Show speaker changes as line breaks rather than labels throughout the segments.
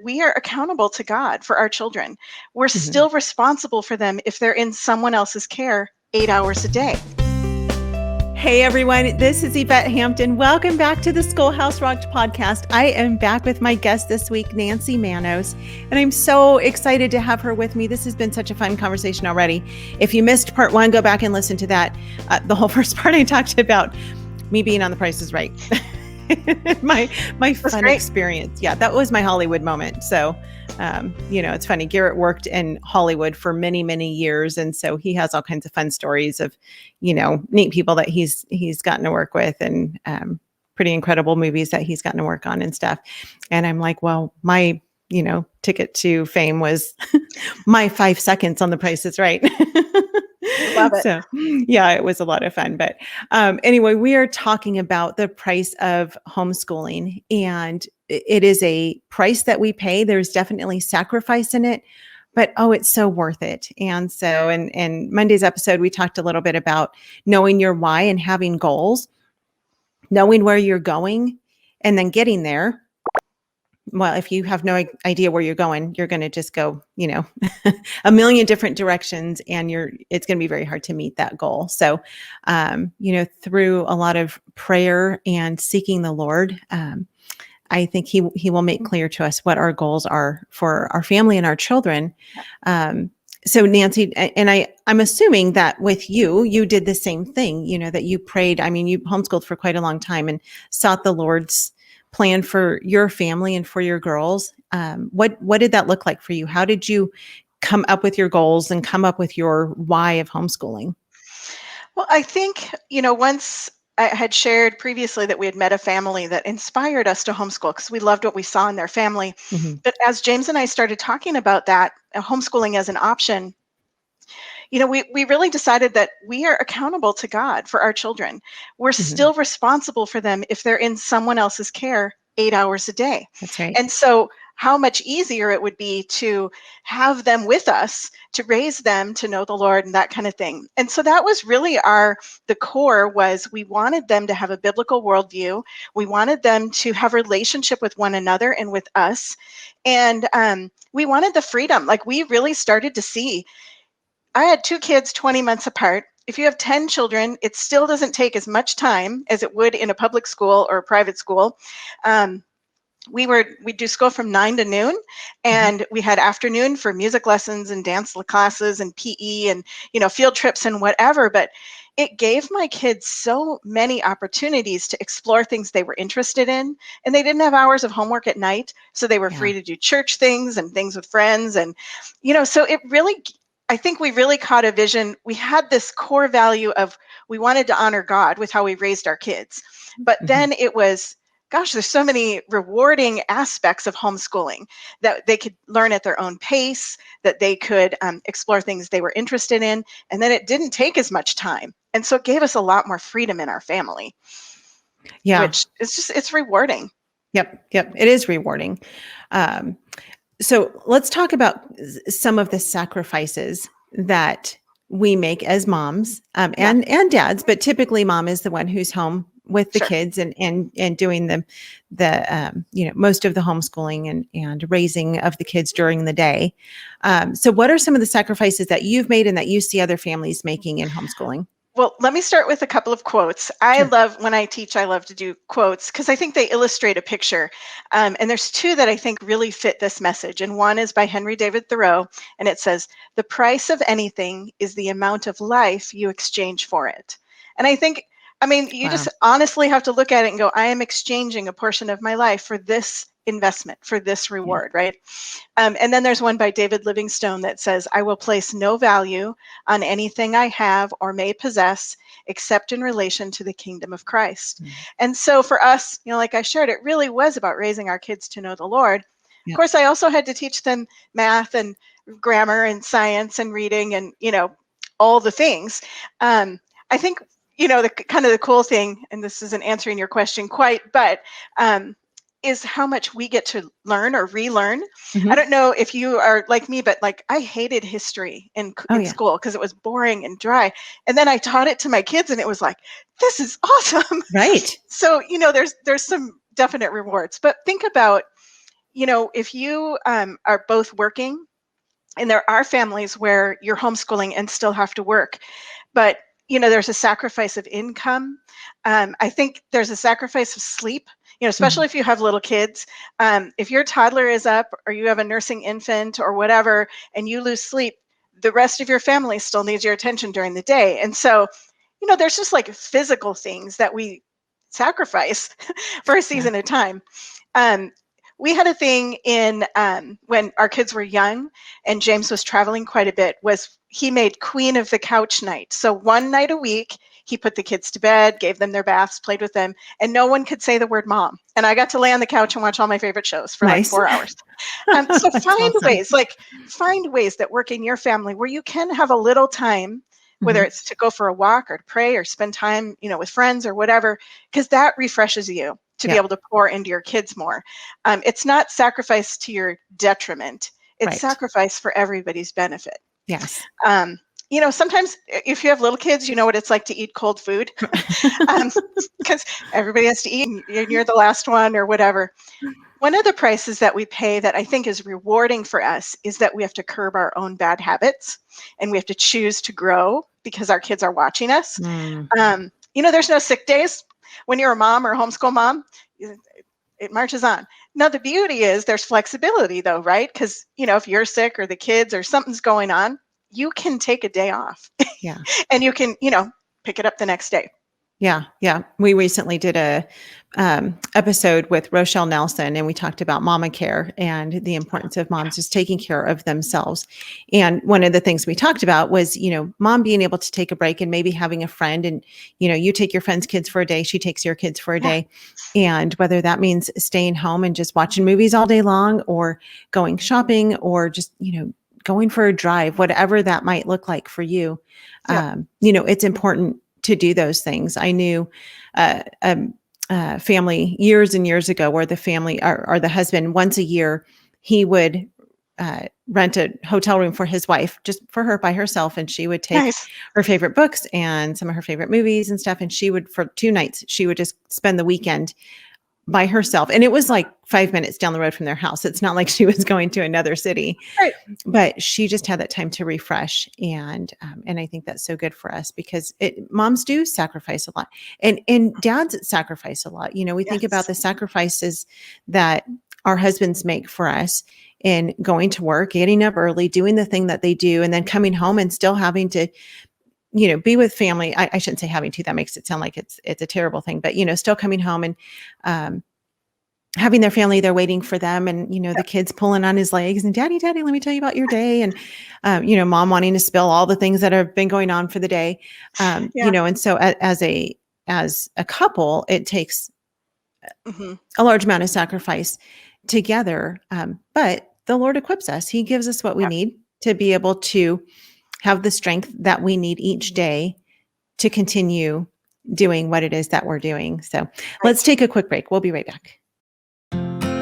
we are accountable to God for our children. We're
Mhm.
still responsible for them if they're in someone else's care 8 hours a day.
Hey everyone, this is Yvette Hampton. Welcome back to the Schoolhouse Rocked podcast. I am back with my guest this week, Nancy Manos, and I'm so excited to have her with me. This has been such a fun conversation already. If you missed part one, go back and listen to that. The whole first part I talked about me being on The Price is Right. my fun experience. Yeah, that was my Hollywood moment. So, it's funny. Garrett worked in Hollywood for many, many years. And so he has all kinds of fun stories of, neat people that he's gotten to work with and pretty incredible movies that he's gotten to work on and stuff. And I'm like, well, my, ticket to fame was my 5 seconds on The Price is Right.
Love it.
So yeah, it was a lot of fun. But anyway, we are talking about the price of homeschooling, and it is a price that we pay. There's definitely sacrifice in it, but it's so worth it. And so in Monday's episode, we talked a little bit about knowing your why and having goals, knowing where you're going, and then getting there. Well, if you have no idea where you're going, you're going to just go, a million different directions, and it's going to be very hard to meet that goal. So, through a lot of prayer and seeking the Lord, I think he will make clear to us what our goals are for our family and our children. So Nancy, and I'm assuming that with you did the same thing, that you prayed. I mean, you homeschooled for quite a long time and sought the Lord's plan for your family and for your girls. What did that look like for you? How did you come up with your goals and come up with your why of homeschooling?
Well, I think, once I had shared previously that we had met a family that inspired us to homeschool because we loved what we saw in their family.
Mm-hmm.
But as James and I started talking about that, homeschooling as an option, we really decided that we are accountable to God for our children. We're
Mm-hmm.
still responsible for them if they're in someone else's care 8 hours a day.
That's right.
And so how much easier it would be to have them with us, to raise them to know the Lord and that kind of thing. And so that was really the core was we wanted them to have a biblical worldview. We wanted them to have a relationship with one another and with us. And we wanted the freedom. Like we really started to see, I had 2 kids 20 months apart. If you have 10 children, it still doesn't take as much time as it would in a public school or a private school. We'd do school from 9 to noon, and we had afternoon for music lessons and dance classes and PE and field trips and whatever. But it gave my kids so many opportunities to explore things they were interested in, and they didn't have hours of homework at night, so they were free to do church things and things with friends. And so it really, I think we really caught a vision. We had this core value of we wanted to honor God with how we raised our kids, but then it was, gosh, there's so many rewarding aspects of homeschooling that they could learn at their own pace, that they could explore things they were interested in, and then it didn't take as much time. And so it gave us a lot more freedom in our family.
Yeah.
Which is it's rewarding.
Yep. It is rewarding. So let's talk about some of the sacrifices that we make as moms and dads, but typically mom is the one who's home with the kids and doing the most of the homeschooling and raising of the kids during the day. So what are some of the sacrifices that you've made and that you see other families making in homeschooling?
Well, let me start with a couple of quotes. I love, when I teach, I love to do quotes because I think they illustrate a picture. And there's 2 that I think really fit this message. And one is by Henry David Thoreau, and it says, "The price of anything is the amount of life you exchange for it." And I think, you just honestly have to look at it and go, I am exchanging a portion of my life for this investment, for this reward, right? And then there's one by David Livingstone that says, "I will place no value on anything I have or may possess except in relation to the kingdom of Christ." And so for us, like I shared, it really was about raising our kids to know the Lord. Of course, I also had to teach them math and grammar and science and reading and, all the things. I think, the kind of the cool thing, and this isn't answering your question quite, but is how much we get to learn or relearn. I don't know if you are like me, but like I hated history in school because it was boring and dry. And then I taught it to my kids and it was like, this is awesome.
Right.
So, there's some definite rewards, but think about if you are both working, and there are families where you're homeschooling and still have to work, but there's a sacrifice of income. I think there's a sacrifice of sleep, especially if you have little kids. If your toddler is up or you have a nursing infant or whatever, and you lose sleep, the rest of your family still needs your attention during the day. And so, there's just like physical things that we sacrifice for a
Yeah.
season of time. Um, we had a thing in when our kids were young and James was traveling quite a bit, was he made queen of the couch night. So one night a week, he put the kids to bed, gave them their baths, played with them, and no one could say the word mom. And I got to lay on the couch and watch all my favorite shows for like
Nice.
4 hours. So
That's awesome.
find ways that work in your family where you can have a little time, whether
Mhm.
it's to go for a walk or to pray or spend time, with friends or whatever, because that refreshes you to be
Yeah.
able to pour into your kids more. It's not sacrifice to your detriment. It's
Right.
sacrifice for everybody's benefit.
Yes.
Sometimes if you have little kids, you know what it's like to eat cold food, because everybody has to eat and you're the last one or whatever. One of the prices that we pay that I think is rewarding for us is that we have to curb our own bad habits and we have to choose to grow because our kids are watching us.
Mm.
There's no sick days. When you're a mom or a homeschool mom, it marches on. Now, the beauty is there's flexibility though, right? Because, if you're sick or the kids or something's going on, you can take a day off
Yeah.
and you can, pick it up the next day.
Yeah. Yeah. We recently did a episode with Rochelle Nelson, and we talked about mama care and the importance of moms just taking care of themselves. And one of the things we talked about was, mom being able to take a break and maybe having a friend, and, you take your friend's kids for a day, she takes your kids for a
Yeah.
day. And whether that means staying home and just watching movies all day long, or going shopping, or just, going for a drive, whatever that might look like for you.
Yeah.
It's important to do those things. I knew family years and years ago where the family or the husband, once a year, he would rent a hotel room for his wife, just for her by herself. And she would take
Nice.
her favorite books and some of her favorite movies and stuff. And she would, for 2 nights, she would just spend the weekend by herself. And it was like 5 minutes down the road from their house. It's not like she was going to another city,
Right.
but she just had that time to refresh. And I think that's so good for us because moms do sacrifice a lot, and dads sacrifice a lot. We think about
Yes.
the sacrifices that our husbands make for us in going to work, getting up early, doing the thing that they do, and then coming home and still having to, be with family. I shouldn't say having to, that makes it sound like it's a terrible thing, but, still coming home and, having their family there waiting for them, and, the kids pulling on his legs and daddy, let me tell you about your day. And, mom wanting to spill all the things that have been going on for the day.
Yeah.
And so as a couple, it takes
Hmm.
a large amount of sacrifice together. But the Lord equips us. He gives us what we need to be able to have the strength that we need each day to continue doing what it is that we're doing. So let's take a quick break. We'll be right back.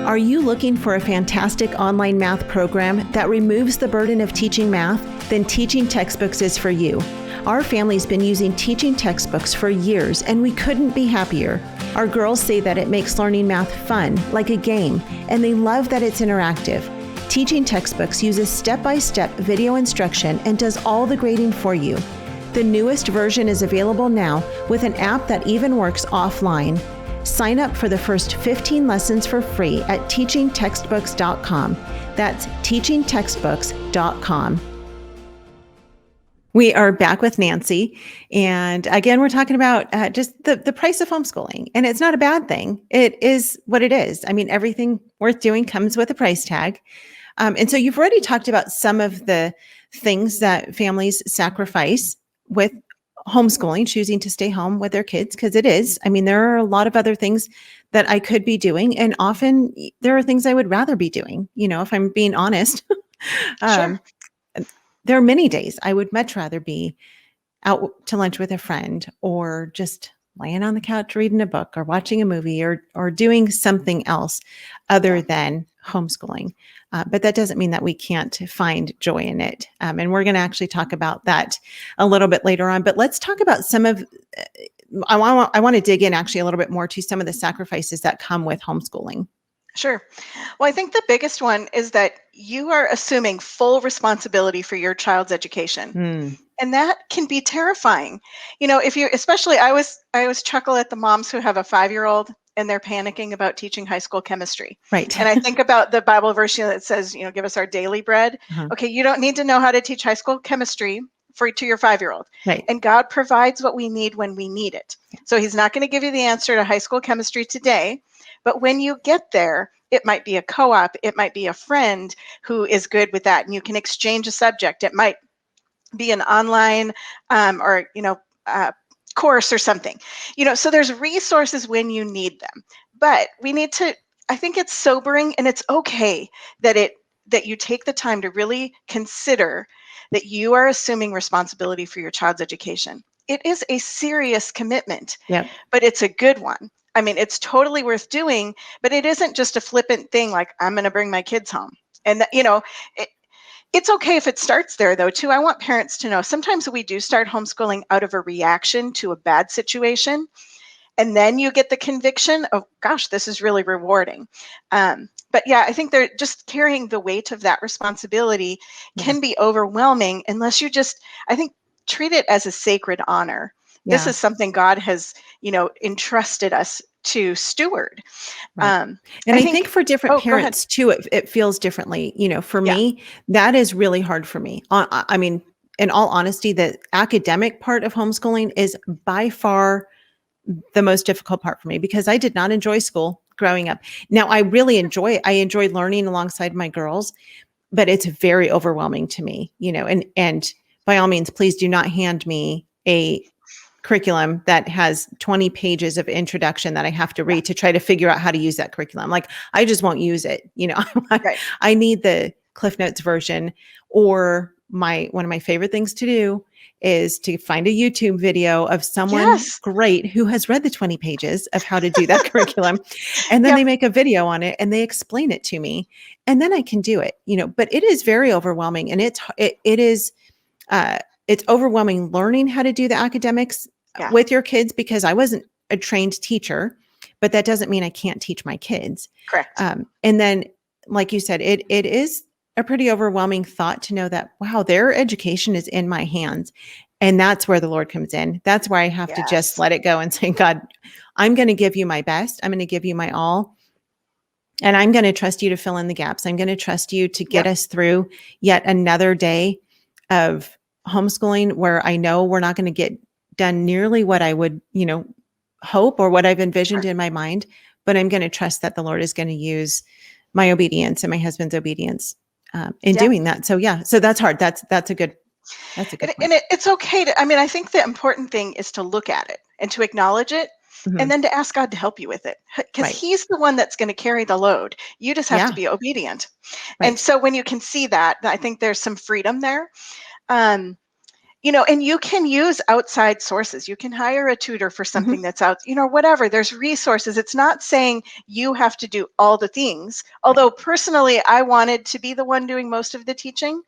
Are you looking for a fantastic online math program that removes the burden of teaching math? Then Teaching Textbooks is for you. Our family's been using teaching textbooks for years, and we couldn't be happier. Our girls say that it makes learning math fun, like a game, and they love that it's interactive. Teaching Textbooks uses step-by-step video instruction and does all the grading for you. The newest version is available now with an app that even works offline. Sign up for the first 15 lessons for free at teachingtextbooks.com. That's teachingtextbooks.com. We are back with Nancy. And again, we're talking about just the price of homeschooling. And it's not a bad thing. It is what it is. I mean, everything worth doing comes with a price tag. And so you've already talked about some of the things that families sacrifice with homeschooling, choosing to stay home with their kids, because it is. I mean, there are a lot of other things that I could be doing. And often there are things I would rather be doing, if I'm being honest.
Sure.
There are many days I would much rather be out to lunch with a friend, or just laying on the couch reading a book, or watching a movie, or doing something else other than homeschooling. But that doesn't mean that we can't find joy in it. And we're going to actually talk about that a little bit later on. But let's talk about some of, I want to dig in actually a little bit more to some of the sacrifices that come with homeschooling.
Sure. Well, I think the biggest one is that you are assuming full responsibility for your child's education.
Mm,
And that can be terrifying. If you, especially, I always chuckle at the moms who have a 5-year-old and they're panicking about teaching high school chemistry.
right.
And I think about the Bible verse, that says, give us our daily bread.
Uh-huh.
Okay, you don't need to know how to teach high school chemistry to your 5-year-old.
Right.
And God provides what we need when we need it. So he's not going to give you the answer to high school chemistry today, but when you get there, it might be a co-op, it might be a friend who is good with that, and you can exchange a subject. It might be an online or course or something. So there's resources when you need them, but we need to, I think it's sobering, and it's okay that you take the time to really consider that you are assuming responsibility for your child's education. It is a serious commitment,
Yep.
but it's a good one. I mean, it's totally worth doing, but it isn't just a flippant thing like, I'm going to bring my kids home. And it's okay if it starts there, though, too. I want parents to know sometimes we do start homeschooling out of a reaction to a bad situation. And then you get the conviction of, gosh, this is really rewarding. But yeah, I think they're just carrying the weight of that responsibility can be overwhelming unless you just, I think, treat it as a sacred honor. This
Yeah.
is something God has, entrusted us to steward.
Right. And I think for different
Oh, go ahead.
parents too, it feels differently. For
Yeah.
me, that is really hard for me. I mean, in all honesty, the academic part of homeschooling is by far the most difficult part for me because I did not enjoy school growing up. Now I really I enjoy learning alongside my girls, but it's very overwhelming to me, and by all means, please do not hand me a curriculum that has 20 pages of introduction that I have to read to try to figure out how to use that curriculum. Like I just won't use it.
Right.
I need the Cliff Notes version, or one of my favorite things to do is to find a YouTube video of someone
Yes.
great who has read the 20 pages of how to do that curriculum. And then
Yep.
they make a video on it and they explain it to me, and then I can do it, but it is very overwhelming, and it's overwhelming learning how to do the academics
Yeah.
with your kids because I wasn't a trained teacher, but that doesn't mean I can't teach my kids.
Correct.
And then, like you said, it is a pretty overwhelming thought to know that, wow, their education is in my hands. And that's where the Lord comes in. That's where I have to just
Yes.
let it go and say, God, I'm going to give you my best. I'm going to give you my all. And I'm going to trust you to fill in the gaps. I'm going to trust you to get us through yet another day of homeschooling where I know we're not going to get done nearly what I would, hope or what I've envisioned in my mind, but I'm going to trust that the Lord is going to use my obedience and my husband's obedience in doing that. So yeah, so that's hard. That's a good point.
And it's okay to, I think the important thing is to look at it and to acknowledge it, and then to ask God to help you with it, because he's the one that's going to carry the load. You just have to be obedient. And so when you can see that, I think there's some freedom there. And you can use outside sources. You can hire a tutor for something that's out, whatever. There's resources. It's not saying you have to do all the things. Although personally, I wanted to be the one doing most of the teaching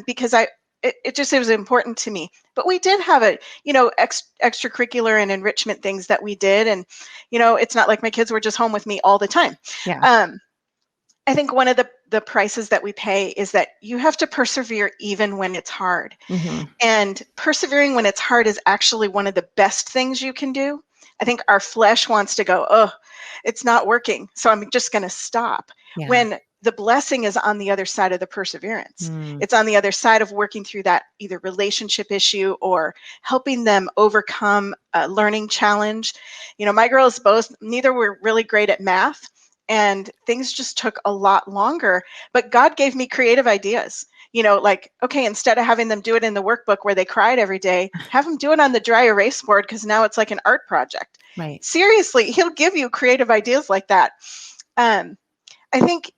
because it was important to me. But we did have extracurricular and enrichment things that we did. And, it's not like my kids were just home with me all the time.
Yeah.
I think one of the prices that we pay is that you have to persevere even when it's hard.
Mm-hmm.
And persevering when it's hard is actually one of the best things you can do. I think our flesh wants to go, oh, it's not working, so I'm just going to stop.
Yeah.
When the blessing is on the other side of the perseverance. It's on the other side of working through that either relationship issue or helping them overcome a learning challenge. My girls neither were really great at math, and things just took a lot longer, but God gave me creative ideas. Like, okay, instead of having them do it in the workbook where they cried every day, have them do it on the dry erase board, because now it's like an art project.
Right.
Seriously, he'll give you creative ideas like that. I think,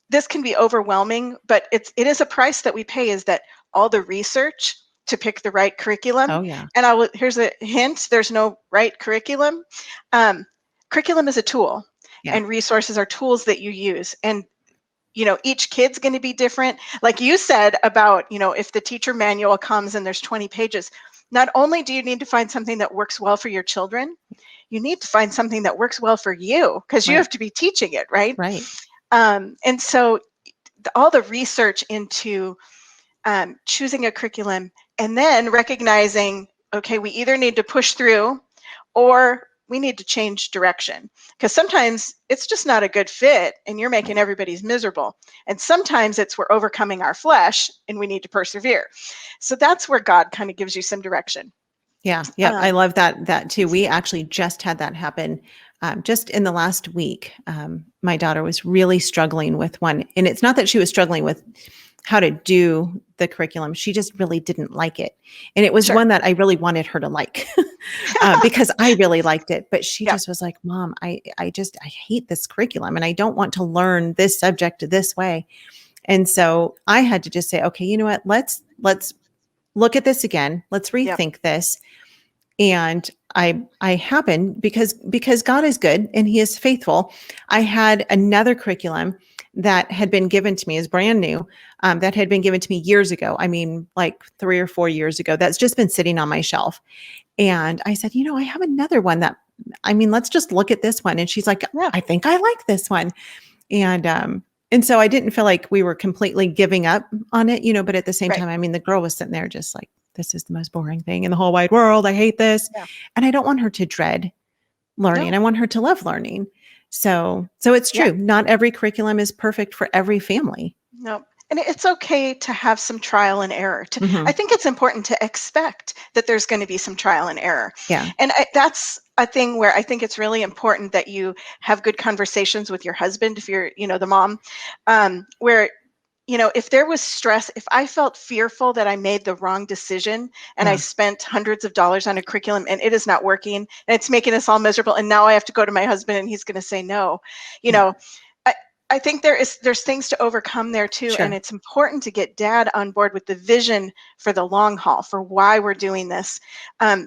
this can be overwhelming, but it is a price that we pay, is that all the research to pick the right curriculum.
Oh, yeah.
And here's a hint, there's no right curriculum. Curriculum is a tool.
Yeah.
And resources are tools that you use. And, each kid's going to be different. Like you said about, if the teacher manual comes and there's 20 pages, not only do you need to find something that works well for your children, you need to find something that works well for you, because you
Right.
have to be teaching it, right?
Right.
And so all the research into choosing a curriculum, and then recognizing, okay, we either need to push through or we need to change direction, because sometimes it's just not a good fit and you're making everybody's miserable. And sometimes it's we're overcoming our flesh and we need to persevere. So that's where God kind of gives you some direction.
Yeah. Yeah. I
Um,
love that too. We actually just had that happen just in the last week. My daughter was really struggling with one, and it's not that she was struggling with how to do the curriculum. She just really didn't like it. And it was
sure.
one that I really wanted her to like because I really liked it. But she
Yeah.
just was like, Mom, I hate this curriculum and I don't want to learn this subject this way. And so I had to just say, okay, you know what? Let's look at this again. Let's
Yep.
rethink this. And I happened because God is good and he is faithful. I had another curriculum that had been given to me, is brand new, that had been given to me years ago. I mean, like 3 or 4 years ago, that's just been sitting on my shelf. And I said, I have another one let's just look at this one. And she's like,
Yeah.
I think I like this one. And so I didn't feel like we were completely giving up on it, but at the same
Right.
time, the girl was sitting there just like, this is the most boring thing in the whole wide world. I hate this.
Yeah.
And I don't want her to dread learning.
No.
I want her to love learning. So it's true.
Yeah.
Not every curriculum is perfect for every family.
No. And it's okay to have some trial and error.
Mhm.
I think it's important to expect that there's going to be some trial and error.
Yeah.
And that's a thing where I think it's really important that you have good conversations with your husband, if you're, the mom, where, if there was stress, if I felt fearful that I made the wrong decision and I
Yeah.
spent hundreds of dollars on a curriculum and it is not working and it's making us all miserable, and now I have to go to my husband and he's going to say no,
Yeah.
I think there's things to overcome there too. And
Sure.
it's important to get dad on board with the vision for the long haul, for why we're doing this,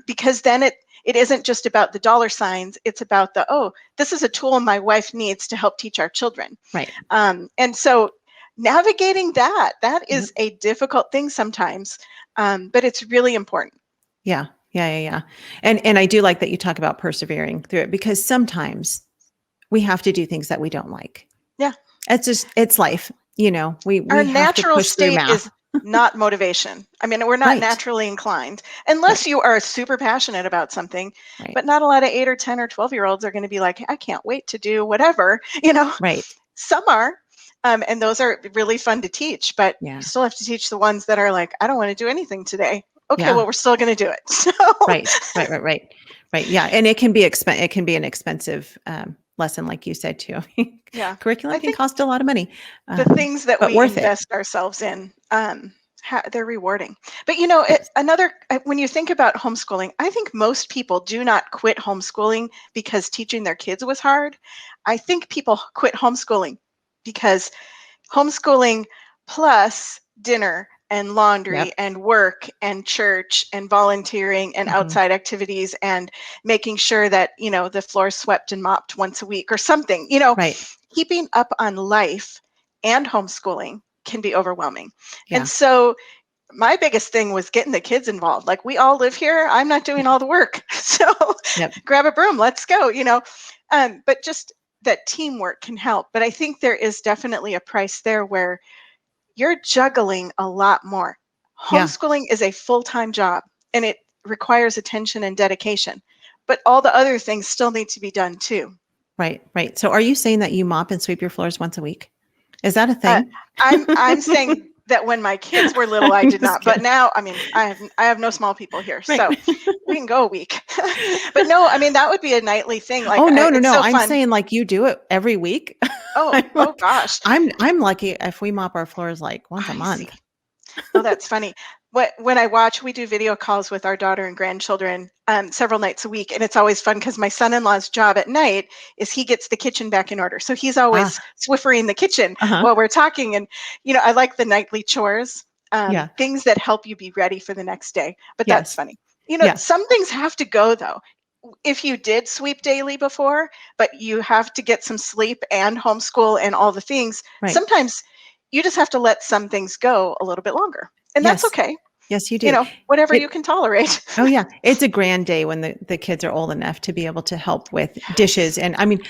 because then it isn't just about the dollar signs. It's about this is a tool my wife needs to help teach our children.
Right.
And so navigating that
Mhm.
is a difficult thing sometimes, but it's really important.
Yeah. Yeah. And I do like that you talk about persevering through it, because sometimes we have to do things that we don't like.
Yeah.
It's life. We
Our
have to
natural
push through
state
math.
is not motivation. I mean, we're not
Right.
naturally inclined unless
Right.
you are super passionate about something.
Right.
But not a lot of 8 or 10 or 12-year-olds are going to be like, I can't wait to do whatever.
Right.
Some are, and those are really fun to teach. But
Yeah.
you still have to teach the ones that are like, I don't want to do anything today. Okay,
Yeah.
well, we're still going to do it. So
Right. Yeah. And it can be an expensive lesson, like you said, too.
yeah,
Curriculum
I
can
think
cost a lot of money,
the things that
but
we
worth it.
invest ourselves in, they're rewarding. But
Yes.
when you think about homeschooling, I think most people do not quit homeschooling because teaching their kids was hard. I think people quit homeschooling because homeschooling plus dinner and laundry
Yep.
and work and church and volunteering and
Mhm.
outside activities and making sure that the floor is swept and mopped once a week or something,
Right.
keeping up on life and homeschooling can be overwhelming. And
Yeah.
so my biggest thing was getting the kids involved. Like, we all live here, I'm not doing all the work, so
Yep.
grab a broom, let's go. But just that teamwork can help. But I think there is definitely a price there where you're juggling a lot more.
Yeah.
Homeschooling is a full-time job and it requires attention and dedication, but all the other things still need to be done too.
Right. So are you saying that you mop and sweep your floors once a week? Is that a
Uh,
thing?
I'm saying that when my kids were little, I
I'm
did
just
not. But
kidding.
now, I mean, I have no small people here,
Right.
so we can go a week. But no, I mean, that would be a nightly thing. Like,
Oh, no.
it's so
I'm
fun.
saying like you do it every week.
Oh,
I'm
oh
like,
gosh,
I'm lucky if we mop our floors like once a
I
month.
see. Oh, that's funny. We do video calls with our daughter and grandchildren several nights a week, and it's always fun because my son-in-law's job at night is he gets the kitchen back in order, so he's
Ah,
always Swiffering the kitchen
uh-huh.
while we're talking. And I like the nightly chores,
Yeah.
things that help you be ready for the next day. But that's
Yes.
funny.
Yeah.
Some things have to go though. If you did sweep daily before, but you have to get some sleep and homeschool and all the things,
Right.
sometimes you just have to let some things go a little bit longer. And that's
Yes.
okay.
Yes, you do.
whatever
It,
you can tolerate.
Oh yeah. It's a grand day when the kids are old enough to be able to help with dishes. And I mean,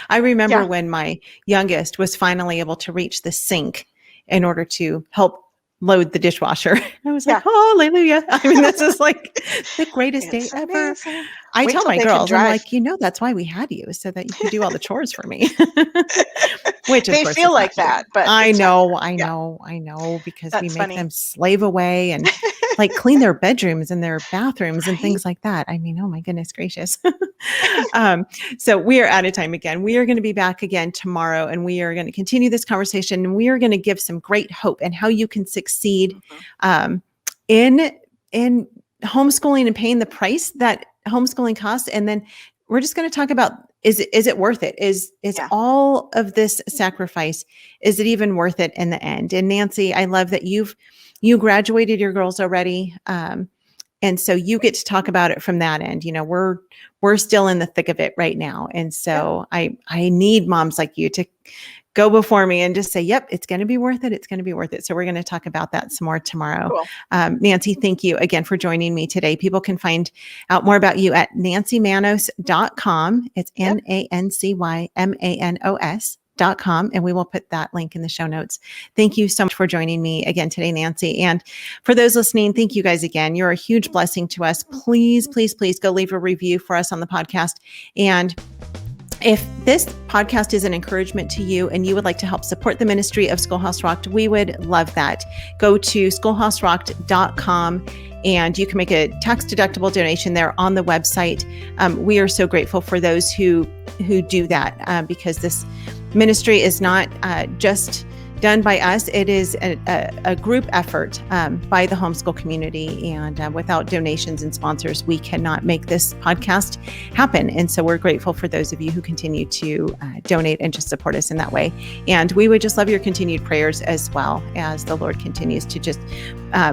I remember
Yeah.
when my youngest was finally able to reach the sink in order to help load the dishwasher. I was like,
Yeah.
hallelujah. I mean, this is like the greatest day
It's
ever.
amazing.
I
Wait
tell
till
my
they can
girls, I'm
drive.
like, that's why we had you, so that you could do all the chores for me. Which of
They
course
feel
is not
like
true.
that, but
I
it's not
know,
true.
I
Yeah,
know, I know, because we
that's
make
funny.
them slave away and like clean their bedrooms and their bathrooms and
Right?
things like that. I mean, oh my goodness gracious. um, so we are out of time again. We are going to be back again tomorrow, and we are going to continue this conversation, and we are going to give some great hope and how you can succeed
Mhm.
in in homeschooling and paying the price that homeschooling costs. And then we're just going to talk about, is it worth it? Is
Yeah.
all of this sacrifice, is it even worth it in the end? And Nancy, I love that you graduated your girls already. And so you get to talk about it from that end. We're still in the thick of it right now. And
Yeah.
so I need moms like you to go before me and just say, yep, it's going to be worth it. It's going to be worth it. So we're going to talk about that some more tomorrow.
Cool.
Nancy, thank you again for joining me today. People can find out more about you at nancymanos.com. It's
Yep.
NancyManos.com. And we will put that link in the show notes. Thank you so much for joining me again today, Nancy. And for those listening, thank you guys again. You're a huge blessing to us. Please, please, please go leave a review for us on the podcast. And if this podcast is an encouragement to you and you would like to help support the ministry of Schoolhouse Rocked, we would love that. Go to schoolhouserocked.com and you can make a tax-deductible donation there on the website. We are so grateful for those who do that because this ministry is not just done by us. It is a group effort by the homeschool community. And without donations and sponsors, we cannot make this podcast happen. And so we're grateful for those of you who continue to donate and just support us in that way. And we would just love your continued prayers as well as the Lord continues to just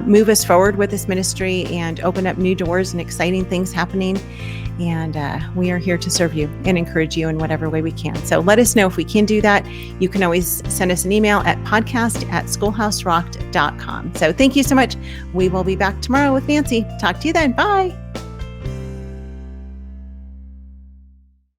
move us forward with this ministry and open up new doors and exciting things happening. And we are here to serve you and encourage you in whatever way we can. So let us know if we can do that. You can always send us an email at podcast@schoolhouserocked.com. So thank you so much. We will be back tomorrow with Nancy. Talk to you then. Bye.